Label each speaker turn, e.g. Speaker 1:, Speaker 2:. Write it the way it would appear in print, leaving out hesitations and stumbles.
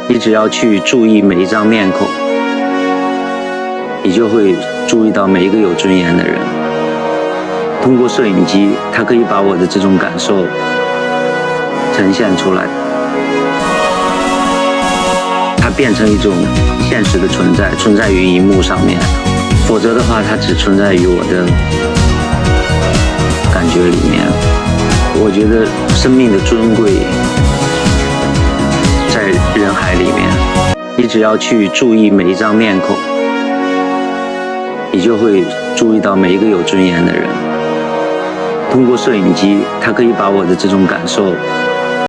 Speaker 1: 你只要去注意每一张面孔，你就会注意到每一个有尊严的人。通过摄影机，它可以把我的这种感受呈现出来，它变成一种现实的存在，存在于荧幕上面。否则的话，它只存在于我的感觉里面。我觉得生命的尊贵在人海里面，你只要去注意每一张面孔，你就会注意到每一个有尊严的人。通过摄影机，它可以把我的这种感受